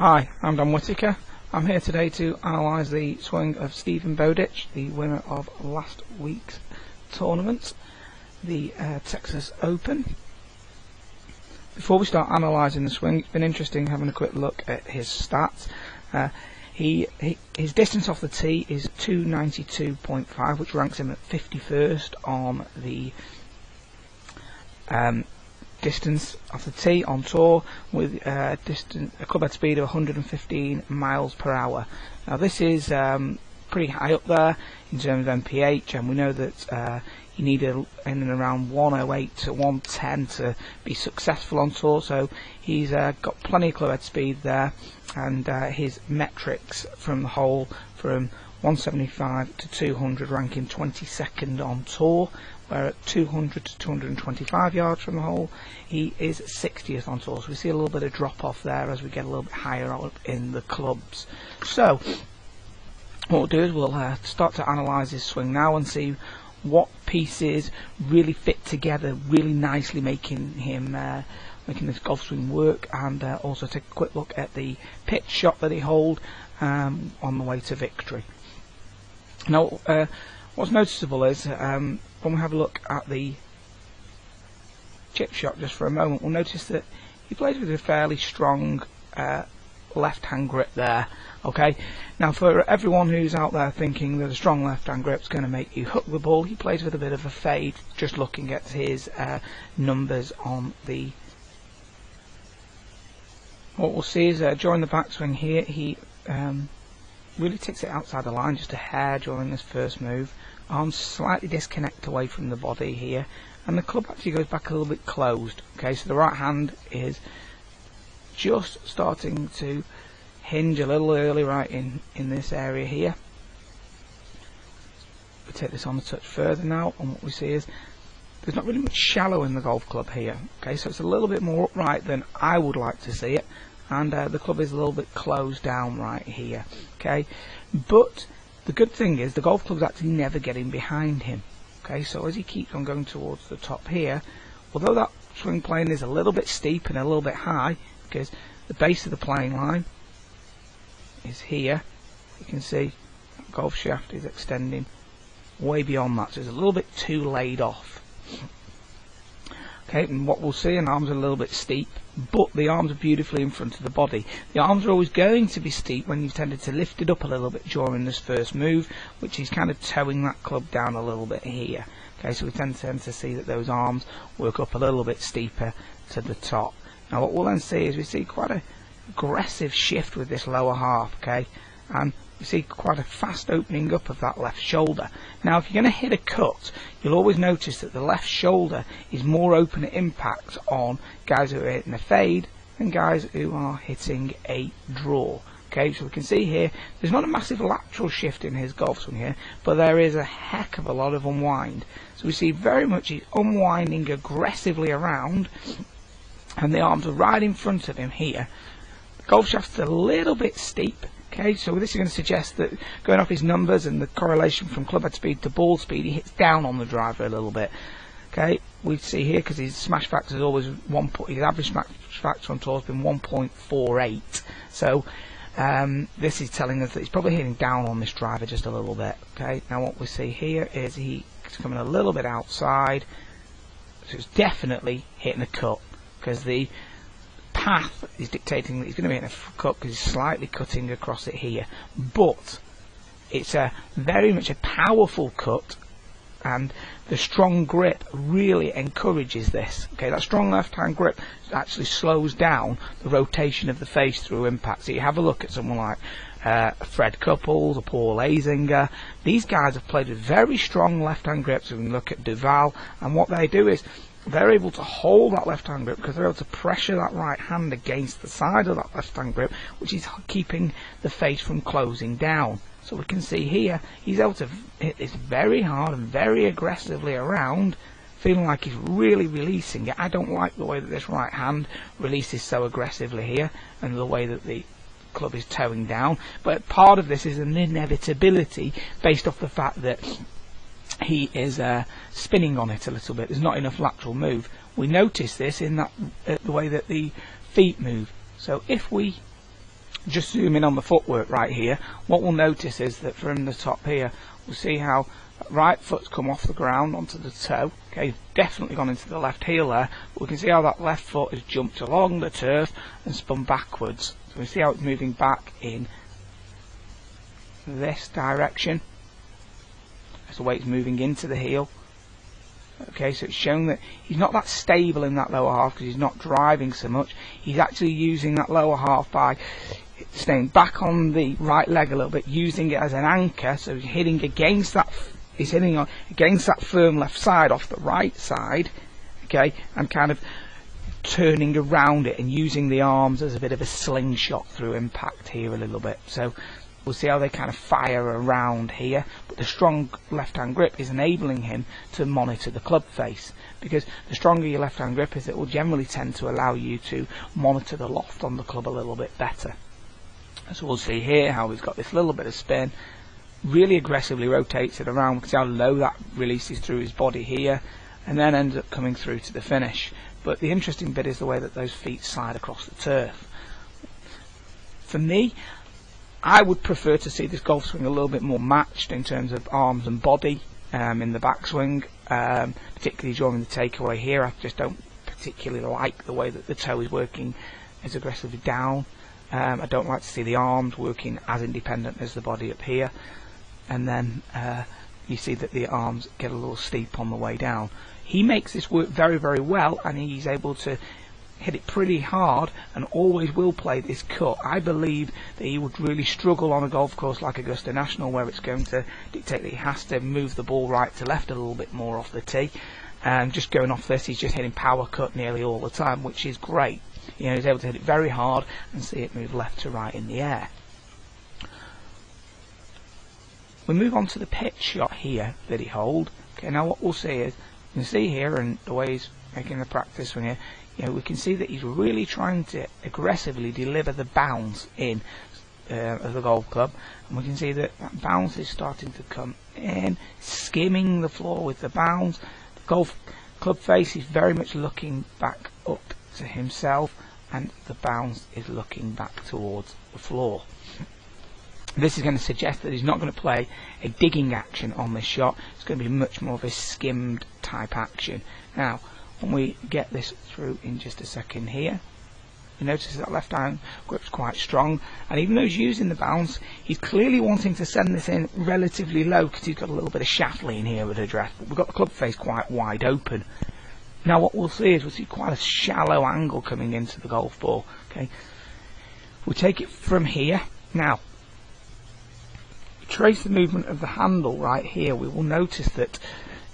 Hi, I'm Whittaker. I'm here today to analyse the swing of Steven Bowditch, the winner of last week's tournament, the Texas Open. Before we start analysing the swing, it's been interesting having a quick look at his stats. His distance off the tee is 292.5, which ranks him at 51st on the distance off the tee on tour, with a club head speed of 115 miles per hour. Now this is pretty high up there in terms of MPH, and we know that you need in and around 108 to 110 to be successful on tour, so he's got plenty of club head speed there, and his metrics from the hole from 175 to 200 rank him 22nd on tour, where at 200 to 225 yards from the hole he is 60th on tour. So we see a little bit of drop off there as we get a little bit higher up in the clubs. So what we'll do is we'll start to analyse his swing now and see what pieces really fit together really nicely, making this golf swing work, and also take a quick look at the pitch shot that he holds on the way to victory. Now what's noticeable is when we have a look at the chip shot just for a moment, we'll notice that he plays with a fairly strong left hand grip there. Okay, now for everyone who's out there thinking that a strong left hand grip is going to make you hook the ball, he plays with a bit of a fade. Just looking at his numbers on the, what we'll see is during the backswing here, he really takes it outside the line just a hair during this first move. Arms slightly disconnect away from the body here, and the club actually goes back a little bit closed. Okay, so the right hand is just starting to hinge a little early right in this area here. We take this on a touch further now, and what we see is there's not really much shallow in the golf club here. Okay, so it's a little bit more upright than I would like to see it, and the club is a little bit closed down right here. Okay, but the good thing is the golf club's actually never getting behind him. Okay, so as he keeps on going towards the top here, although that swing plane is a little bit steep and a little bit high, because the base of the playing line is here, you can see that golf shaft is extending way beyond that, so it's a little bit too laid off. Okay, and what we'll see, and arms are a little bit steep, but the arms are beautifully in front of the body. The arms are always going to be steep when you've tended to lift it up a little bit during this first move, which is kind of towing that club down a little bit here. Okay, so we tend to see that those arms work up a little bit steeper to the top. Now what we'll then see is we see quite an aggressive shift with this lower half, okay, and we see quite a fast opening up of that left shoulder. Now if you're going to hit a cut, you'll always notice that the left shoulder is more open at impact on guys who are hitting a fade than guys who are hitting a draw. Okay, so we can see here there's not a massive lateral shift in his golf swing here, but there is a heck of a lot of unwind. So we see very much he's unwinding aggressively around, and the arms are right in front of him here. The golf shaft's a little bit steep. Okay, so this is going to suggest that, going off his numbers and the correlation from club head speed to ball speed, he hits down on the driver a little bit. Okay, we see here, because his smash factor is always his average smash factor on tour has been 1.48. So this is telling us that he's probably hitting down on this driver just a little bit. Okay, now what we see here is he's coming a little bit outside, so it's definitely hitting a cut, because the path is dictating that he's going to be hitting a cut, because he's slightly cutting across it here. But it's very much a powerful cut, and the strong grip really encourages this. Okay, that strong left hand grip actually slows down the rotation of the face through impact. So you have a look at someone like Fred Couples or Paul Azinger. These guys have played with very strong left hand grips. We can look at Duval, and what they do is they're able to hold that left hand grip because they're able to pressure that right hand against the side of that left hand grip, which is keeping the face from closing down. So we can see here he's able to hit this very hard and very aggressively around, feeling like he's really releasing it. I don't like the way that this right hand releases so aggressively here, and the way that the club is towing down, but part of this is an inevitability based off the fact that he is spinning on it a little bit. There's not enough lateral move. We notice this in that the way that the feet move. So if we Just zoom in on the footwork right here. What we'll notice is that from the top here, we'll see how right foot's come off the ground onto the toe. Okay, definitely gone into the left heel there. But we can see how that left foot has jumped along the turf and spun backwards. So we see how it's moving back in this direction. That's the way it's moving into the heel. Okay, so it's showing that he's not that stable in that lower half because he's not driving so much. He's actually using that lower half by staying back on the right leg a little bit, using it as an anchor. So he's hitting against that. He's hitting against that firm left side off the right side. Okay, and kind of turning around it and using the arms as a bit of a slingshot through impact here a little bit. So we'll see how they kind of fire around here, but the strong left-hand grip is enabling him to monitor the club face, because the stronger your left-hand grip is, it will generally tend to allow you to monitor the loft on the club a little bit better. So we'll see here how he's got this little bit of spin, really aggressively rotates it around, because how low that releases through his body here, and then ends up coming through to the finish. But the interesting bit is the way that those feet slide across the turf. For me, I would prefer to see this golf swing a little bit more matched in terms of arms and body in the backswing, particularly during the takeaway here. I just don't particularly like the way that the toe is working as aggressively down. I don't like to see the arms working as independent as the body up here, and then you see that the arms get a little steep on the way down. He makes this work very, very well, and he's able to hit it pretty hard and always will play this cut. I believe that he would really struggle on a golf course like Augusta National, where it's going to dictate that he has to move the ball right to left a little bit more off the tee. And just going off this, he's just hitting power cut nearly all the time, which is great. You know, he's able to hit it very hard and see it move left to right in the air. We move on to the pitch shot here that he holds. Okay, now what we'll see is, you can see here, and the way he's making the practice swing here, you know, we can see that he's really trying to aggressively deliver the bounce in of the golf club, and we can see that that bounce is starting to come in, skimming the floor with the bounce. The golf club face is very much looking back up to himself, and the bounce is looking back towards the floor. This is going to suggest that he's not going to play a digging action on this shot. It's going to be much more of a skimmed type action. Now, when we get this through in just a second here, you notice that left hand grip's quite strong, and even though he's using the bounce, he's clearly wanting to send this in relatively low because he's got a little bit of shaft lean here with the address, but we've got the club face quite wide open. Now what we'll see is we'll see quite a shallow angle coming into the golf ball. Okay, we'll take it from here. Now, trace the movement of the handle right here. We will notice that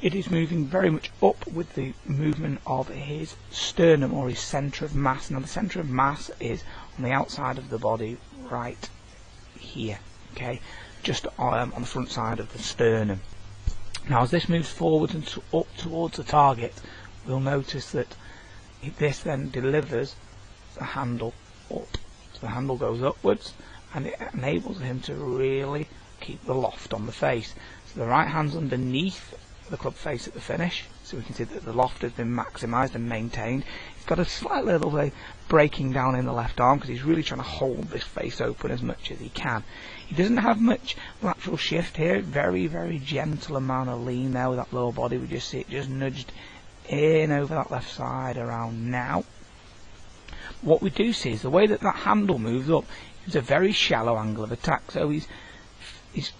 it is moving very much up with the movement of his sternum, or his centre of mass. Now the centre of mass is on the outside of the body right here, okay, just on the front side of the sternum. Now as this moves forward and up towards the target, we'll notice that this then delivers the handle up. So the handle goes upwards, and it enables him to really keep the loft on the face. So the right hand's underneath the club face at the finish, so we can see that the loft has been maximised and maintained. He's got a slight little bit breaking down in the left arm because he's really trying to hold this face open as much as he can. He doesn't have much lateral shift here, very, very gentle amount of lean there with that lower body. We just see it just nudged in over that left side around now. What we do see is the way that that handle moves up is a very shallow angle of attack, so he's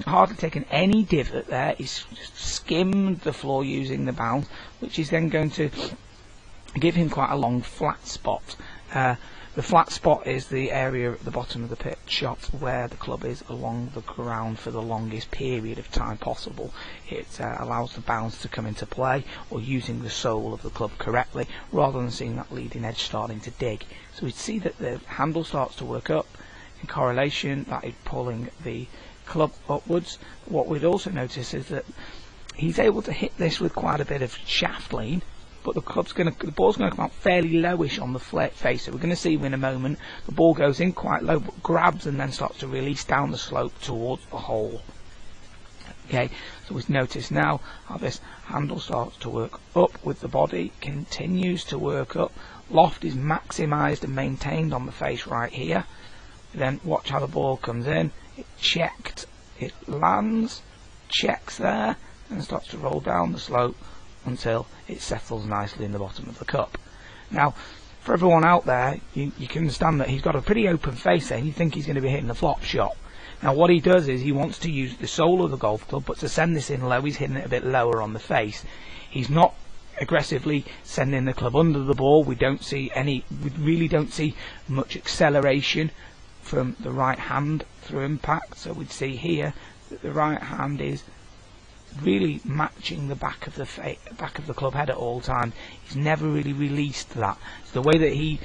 hardly taken any divot there. He's just skimmed the floor using the bounce, which is then going to give him quite a long flat spot. The flat spot is the area at the bottom of the pitch shot where the club is along the ground for the longest period of time possible. It allows the bounce to come into play, or using the sole of the club correctly, rather than seeing that leading edge starting to dig. So we see that the handle starts to work up in correlation. That is pulling the club upwards. What we'd also notice is that he's able to hit this with quite a bit of shaft lean, but the ball's going to come out fairly lowish on the face. So we're going to see in a moment the ball goes in quite low, but grabs and then starts to release down the slope towards the hole. Okay, so we notice now how this handle starts to work up with the body, continues to work up. Loft is maximised and maintained on the face right here. Then watch how the ball comes in. It checked, it lands, checks there, and starts to roll down the slope until it settles nicely in the bottom of the cup. Now, for everyone out there, you can understand that he's got a pretty open face there, and you think he's going to be hitting a flop shot. Now what he does is he wants to use the sole of the golf club, but to send this in low, he's hitting it a bit lower on the face. He's not aggressively sending the club under the ball. We really don't see much acceleration from the right hand through impact. So we'd see here that the right hand is really matching the back of the club head at all times. He's never really released that. So the way that he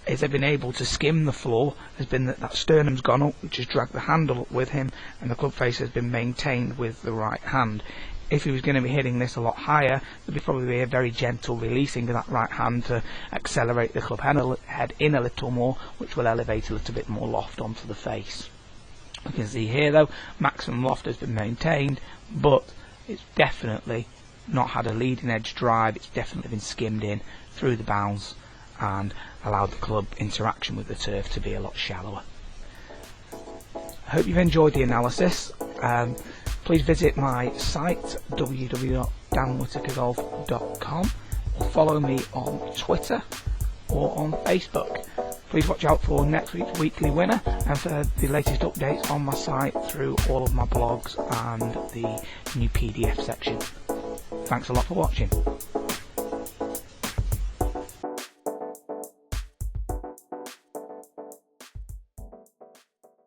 has been able to skim the floor has been that sternum's gone up, which has dragged the handle up with him, and the club face has been maintained with the right hand. If he was going to be hitting this a lot higher, there'd probably be a very gentle releasing of that right hand to accelerate the club head in a little more, which will elevate a little bit more loft onto the face. You can see here though, maximum loft has been maintained, but it's definitely not had a leading edge drive. It's definitely been skimmed in through the bounce and allowed the club interaction with the turf to be a lot shallower. I hope you've enjoyed the analysis. Please visit my site www.danwhitakergolf.com or follow me on Twitter or on Facebook. Please watch out for next week's weekly winner and for the latest updates on my site through all of my blogs and the new PDF section. Thanks a lot for watching.